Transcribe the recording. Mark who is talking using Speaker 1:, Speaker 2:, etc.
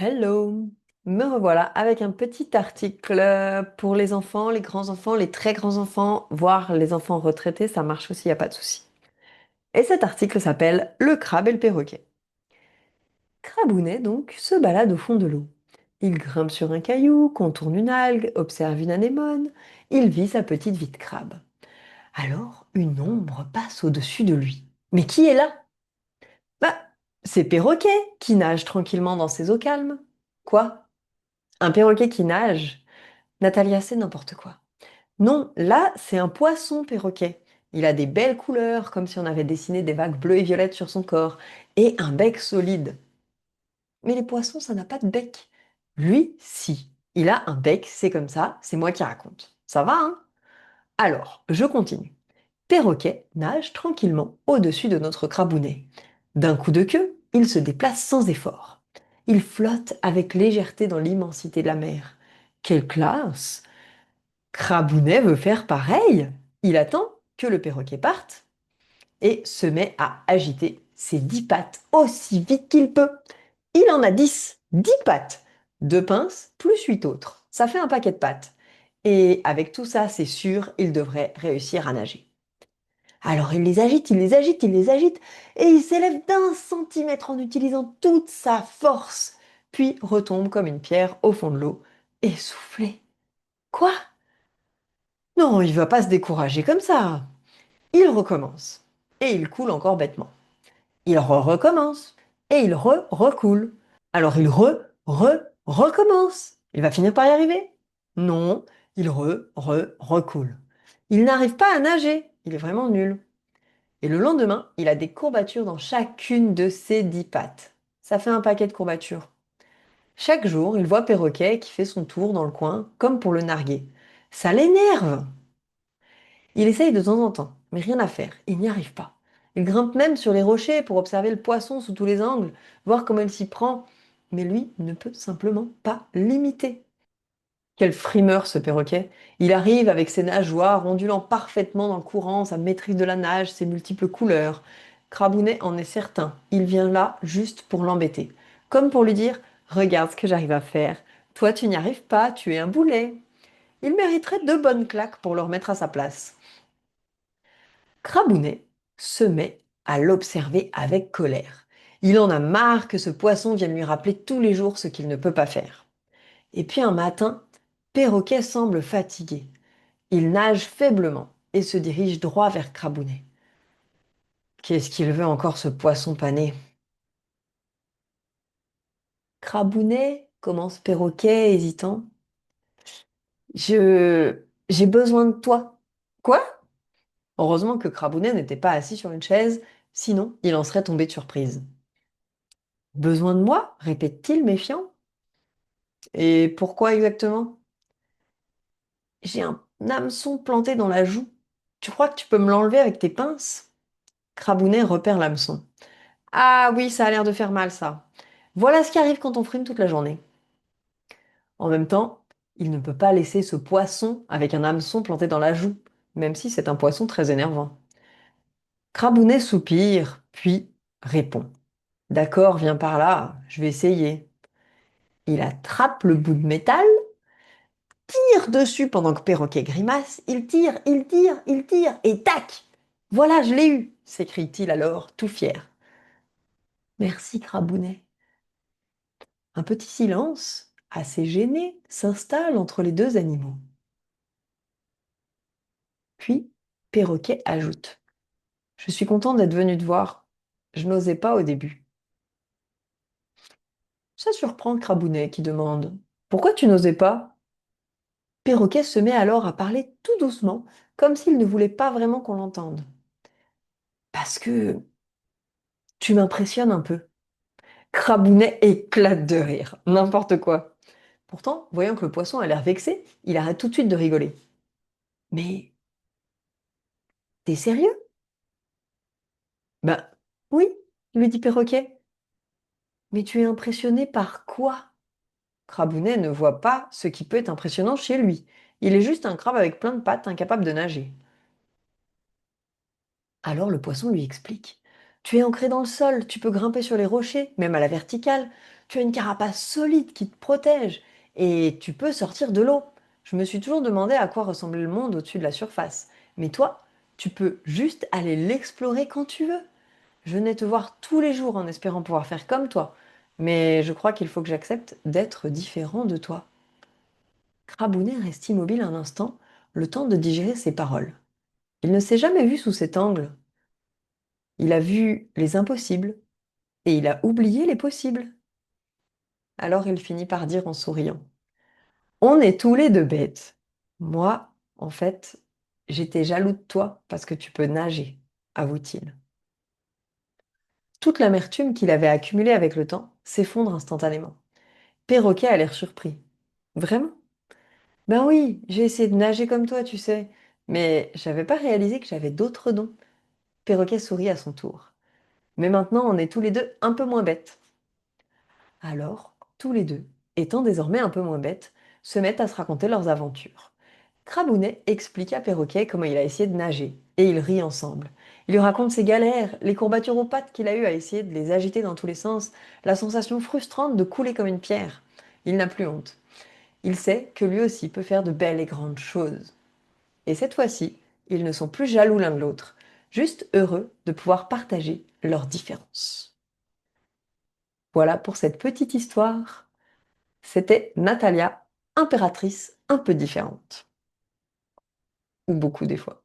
Speaker 1: Hello! Me revoilà avec un petit article pour les enfants, les grands-enfants, les très grands-enfants, voire les enfants retraités, ça marche aussi, il n'y a pas de souci. Et cet article s'appelle Le crabe et le perroquet. Crabounet, donc, se balade au fond de l'eau. Il grimpe sur un caillou, contourne une algue, observe une anémone. Il vit sa petite vie de crabe. Alors, une ombre passe au-dessus de lui. Mais qui est là? Bah, c'est Perroquet qui nage tranquillement dans ses eaux calmes. Quoi? Un perroquet qui nage? Natalia, c'est n'importe quoi. Non, là, c'est un poisson perroquet. Il a des belles couleurs, comme si on avait dessiné des vagues bleues et violettes sur son corps, et un bec solide. Mais les poissons, ça n'a pas de bec. Lui, si. Il a un bec, c'est comme ça, c'est moi qui raconte. Ça va, hein? Alors, je continue. Perroquet nage tranquillement au-dessus de notre crabounet. D'un coup de queue, il se déplace sans effort. Il flotte avec légèreté dans l'immensité de la mer. Quelle classe! Crabounet veut faire pareil. Il attend que le perroquet parte et se met à agiter ses 10 pattes aussi vite qu'il peut. Il en a 10 pattes. 2 pinces plus 8 autres. Ça fait un paquet de pattes. Et avec tout ça, c'est sûr, il devrait réussir à nager. Alors il les agite, il les agite, il les agite, et il s'élève d'1 centimètre en utilisant toute sa force, puis retombe comme une pierre au fond de l'eau, essoufflé. Quoi? Non, il va pas se décourager comme ça. Il recommence. Et il coule encore bêtement. Il recommence. Et il recoule. Alors il recommence. Il va finir par y arriver. Non, il recoule. Il n'arrive pas à nager. Il est vraiment nul. Et le lendemain, il a des courbatures dans chacune de ses 10 pattes. Ça fait un paquet de courbatures. Chaque jour, il voit Perroquet qui fait son tour dans le coin, comme pour le narguer. Ça l'énerve. Il essaye de temps en temps, mais rien à faire, il n'y arrive pas. Il grimpe même sur les rochers pour observer le poisson sous tous les angles, voir comment il s'y prend, mais lui ne peut simplement pas l'imiter. Quel frimeur ce perroquet! Il arrive avec ses nageoires ondulant parfaitement dans le courant, sa maîtrise de la nage, ses multiples couleurs. Crabounet en est certain, il vient là juste pour l'embêter. Comme pour lui dire: regarde ce que j'arrive à faire. Toi, tu n'y arrives pas, tu es un boulet. Il mériterait 2 bonnes claques pour le remettre à sa place. Crabounet se met à l'observer avec colère. Il en a marre que ce poisson vienne lui rappeler tous les jours ce qu'il ne peut pas faire. Et puis un matin, Perroquet semble fatigué. Il nage faiblement et se dirige droit vers Crabounet. Qu'est-ce qu'il veut encore, ce poisson pané? Crabounet, commence Perroquet, hésitant. J'ai besoin de toi. Quoi? Heureusement que Crabounet n'était pas assis sur une chaise, sinon il en serait tombé de surprise. Besoin de moi? Répète-t-il méfiant. Et pourquoi exactement? J'ai un hameçon planté dans la joue. Tu crois que tu peux me l'enlever avec tes pinces? Crabounet repère l'hameçon. Ah oui, ça a l'air de faire mal, ça. Voilà ce qui arrive quand on frime toute la journée. En même temps, il ne peut pas laisser ce poisson avec un hameçon planté dans la joue, même si c'est un poisson très énervant. Crabounet soupire, puis répond. D'accord, viens par là, je vais essayer. Il attrape le bout de métal, tire dessus pendant que Perroquet grimace, il tire, il tire, il tire, et tac! Voilà, je l'ai eu, s'écrie-t-il alors, tout fier. Merci, Crabounet. Un petit silence, assez gêné, s'installe entre les deux animaux. Puis, Perroquet ajoute. Je suis content d'être venu te voir. Je n'osais pas au début. Ça surprend Crabounet qui demande. Pourquoi tu n'osais pas? Perroquet se met alors à parler tout doucement, comme s'il ne voulait pas vraiment qu'on l'entende. Parce que tu m'impressionnes un peu. Crabounet éclate de rire, n'importe quoi. Pourtant, voyant que le poisson a l'air vexé, il arrête tout de suite de rigoler. Mais t'es sérieux? Ben oui, lui dit Perroquet. Mais tu es impressionné par quoi? Crabounet ne voit pas ce qui peut être impressionnant chez lui. Il est juste un crabe avec plein de pattes, incapable de nager. Alors le poisson lui explique. Tu es ancré dans le sol, tu peux grimper sur les rochers, même à la verticale. Tu as une carapace solide qui te protège et tu peux sortir de l'eau. Je me suis toujours demandé à quoi ressemblait le monde au-dessus de la surface. Mais toi, tu peux juste aller l'explorer quand tu veux. Je venais te voir tous les jours en espérant pouvoir faire comme toi. Mais je crois qu'il faut que j'accepte d'être différent de toi. Crabounet reste immobile un instant, le temps de digérer ses paroles. Il ne s'est jamais vu sous cet angle. Il a vu les impossibles et il a oublié les possibles. Alors il finit par dire en souriant: On est tous les deux bêtes. Moi, en fait, j'étais jaloux de toi parce que tu peux nager, avoue-t-il. Toute l'amertume qu'il avait accumulée avec le temps s'effondre instantanément. Perroquet a l'air surpris. Vraiment? Ben oui, j'ai essayé de nager comme toi, tu sais, mais j'avais pas réalisé que j'avais d'autres dons. Perroquet sourit à son tour. Mais maintenant, on est tous les deux un peu moins bêtes. Alors, tous les deux, étant désormais un peu moins bêtes, se mettent à se raconter leurs aventures. Crabounet explique à Perroquet comment il a essayé de nager, et ils rient ensemble. Il lui raconte ses galères, les courbatures aux pattes qu'il a eues à essayer de les agiter dans tous les sens, la sensation frustrante de couler comme une pierre. Il n'a plus honte. Il sait que lui aussi peut faire de belles et grandes choses. Et cette fois-ci, ils ne sont plus jaloux l'un de l'autre, juste heureux de pouvoir partager leurs différences. Voilà pour cette petite histoire. C'était Natalia, impératrice un peu différente. Ou beaucoup des fois.